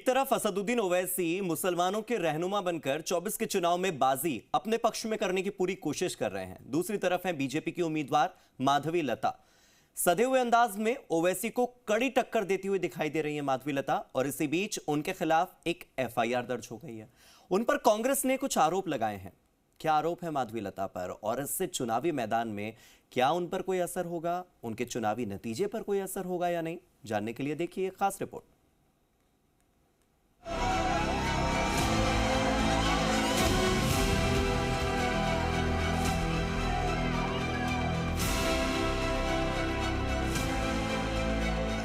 तरफ असदुद्दीन ओवैसी मुसलमानों के रहनुमा बनकर 24 के चुनाव में बाजी अपने पक्ष में करने की पूरी कोशिश कर रहे हैं। दूसरी तरफ है बीजेपी की उम्मीदवार माधवी लता। सधे हुए अंदाज में ओवैसी को कड़ी टक्कर देती हुई दिखाई दे रही है माधवी लता, और इसी बीच उनके खिलाफ एक एफआईआर दर्ज हो गई है। उन पर कांग्रेस ने कुछ आरोप लगाए हैं। क्या आरोप है माधवी लता पर, और इससे चुनावी मैदान में क्या उन पर कोई असर होगा, उनके चुनावी नतीजे पर कोई असर होगा या नहीं, जानने के लिए देखिए एक खास रिपोर्ट।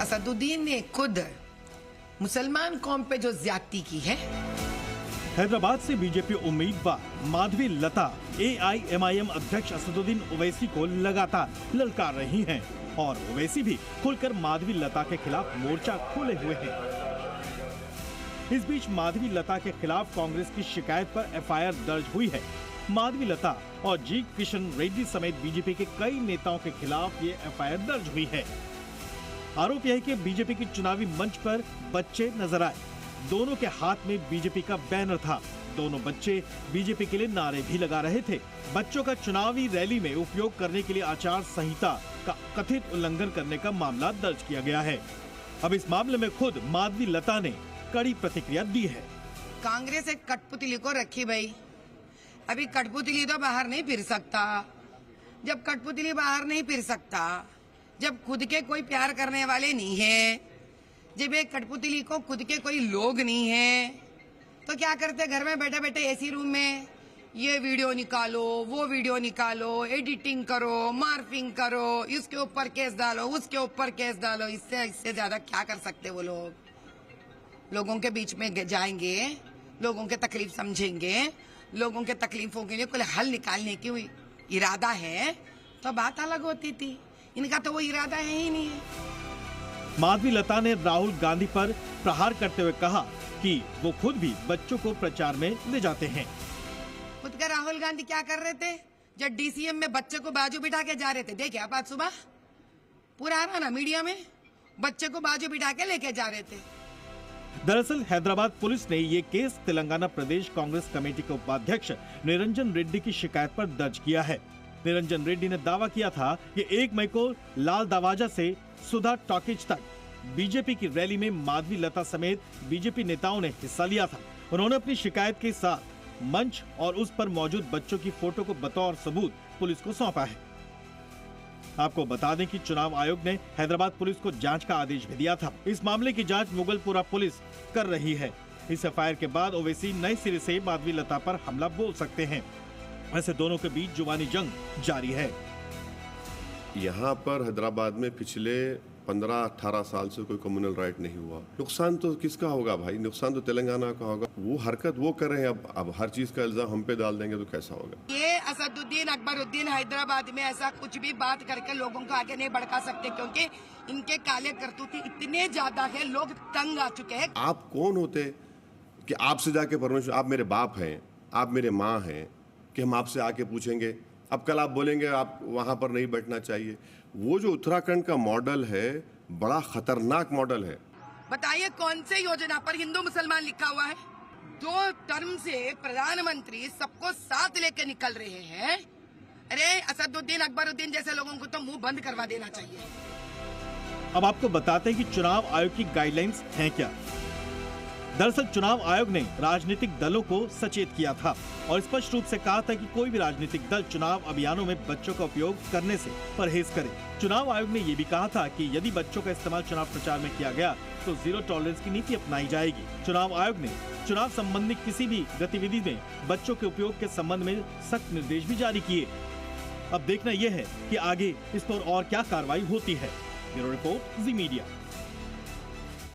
असदुद्दीन ने खुद मुसलमान कौम पे जो ज्यादती की है। हैदराबाद से बीजेपी उम्मीदवार माधवी लता एआईएमआईएम अध्यक्ष असदुद्दीन ओवैसी को लगातार ललकार रही हैं, और ओवैसी भी खुलकर माधवी लता के खिलाफ मोर्चा खोले हुए हैं। इस बीच माधवी लता के खिलाफ कांग्रेस की शिकायत पर एफआईआर दर्ज हुई है। माधवी लता और जी किशन रेड्डी समेत बीजेपी के कई नेताओं के खिलाफ ये एफआईआर दर्ज हुई है। आरोप यह है कि बीजेपी की चुनावी मंच पर बच्चे नजर आए। दोनों के हाथ में बीजेपी का बैनर था। दोनों बच्चे बीजेपी के लिए नारे भी लगा रहे थे। बच्चों का चुनावी रैली में उपयोग करने के लिए आचार संहिता का कथित उल्लंघन करने का मामला दर्ज किया गया है। अब इस मामले में खुद माधवी लता ने कड़ी प्रतिक्रिया दी है। कांग्रेस एक कठपुतली को रखी भाई। अभी कठपुतली तो बाहर नहीं फिर सकता। जब कठपुतली बाहर नहीं फिर सकता, जब खुद के कोई प्यार करने वाले नहीं है, जब एक कठपुतली को खुद के कोई लोग नहीं है, तो क्या करते घर में बैठे बैठे एसी रूम में ये वीडियो निकालो, वो वीडियो निकालो, एडिटिंग करो, मार्फिंग करो, इसके ऊपर केस डालो, उसके ऊपर केस डालो। इससे ज्यादा क्या कर सकते वो लोग। लोगों के बीच में जाएंगे, लोगों के तकलीफ समझेंगे, लोगों के तकलीफों के लिए कोई हल निकालने की इरादा है तो बात अलग होती थी। इनका तो वो इरादा है ही नहीं है। माधवी लता ने राहुल गांधी पर प्रहार करते हुए कहा कि वो खुद भी बच्चों को प्रचार में ले जाते हैं। खुद का राहुल गांधी क्या कर रहे थे जब डीसीएम में बच्चे को बाजू बिठा के जा रहे थे? देखिए आप आज सुबह पूरा आ रहा ना मीडिया में, बच्चे को बाजू बिठा के लेके जा रहे थे। दरअसल हैदराबाद पुलिस ने ये केस तेलंगाना प्रदेश कांग्रेस कमेटी के उपाध्यक्ष निरंजन रेड्डी की शिकायत पर दर्ज किया है। निरंजन रेड्डी ने दावा किया था कि 1 मई को लाल दरवाजा से सुधा टॉकीज तक बीजेपी की रैली में माधवी लता समेत बीजेपी नेताओं ने हिस्सा लिया था। उन्होंने अपनी शिकायत के साथ मंच और उस पर मौजूद बच्चों की फोटो को बतौर सबूत पुलिस को सौंपा है। आपको बता दें कि चुनाव आयोग ने हैदराबाद पुलिस को जांच का आदेश भी दिया था। इस मामले की जांच मुगलपुरा पुलिस कर रही है। इस एफआईआर के बाद ओवैसी नए सिरे से माधवी लता पर हमला बोल सकते हैं। वैसे दोनों के बीच जुबानी जंग जारी है। यहाँ पर हैदराबाद में पिछले 15-18 साल से कोई कम्युनल राइट नहीं हुआ। नुकसान तो किसका होगा भाई? नुकसान तो तेलंगाना का होगा। वो हरकत वो कर रहे हैं, अब हर चीज का इल्जाम हम पे डाल देंगे तो कैसा होगा? ये असदुद्दीन अकबरुद्दीन हैदराबाद में ऐसा कुछ भी बात करके लोगों को आगे नहीं भड़का सकते, क्योंकि इनके काले करतूत इतने ज्यादा है, लोग तंग आ चुके हैं। आप कौन होते कि आपसे जाके परमिशन? आप मेरे बाप हैं, आप मेरे माँ हैं, कि हम आपसे आके पूछेंगे? अब कल आप बोलेंगे आप वहां पर नहीं बैठना चाहिए। वो जो उत्तराखंड का मॉडल है बड़ा खतरनाक मॉडल है। बताइए कौन से योजना पर हिंदू मुसलमान लिखा हुआ है? 2 टर्म से प्रधानमंत्री सबको साथ लेके निकल रहे हैं। अरे असदुद्दीन अकबरुद्दीन जैसे लोगों को तो मुंह बंद करवा देना चाहिए। अब आपको बताते हैं कि चुनाव आयोग की गाइडलाइंस हैं क्या। दरअसल चुनाव आयोग ने राजनीतिक दलों को सचेत किया था और स्पष्ट रूप से कहा था कि कोई भी राजनीतिक दल चुनाव अभियानों में बच्चों का उपयोग करने से परहेज करे। चुनाव आयोग ने ये भी कहा था कि यदि बच्चों का इस्तेमाल चुनाव प्रचार में किया गया तो 0 टॉलरेंस की नीति अपनाई जाएगी। चुनाव आयोग ने चुनाव संबंधी किसी भी गतिविधि में बच्चों के उपयोग के संबंध में सख्त निर्देश भी जारी किए। अब देखना यह है कि आगे इस पर और क्या कार्रवाई होती है। ब्यूरो रिपोर्ट, जी मीडिया।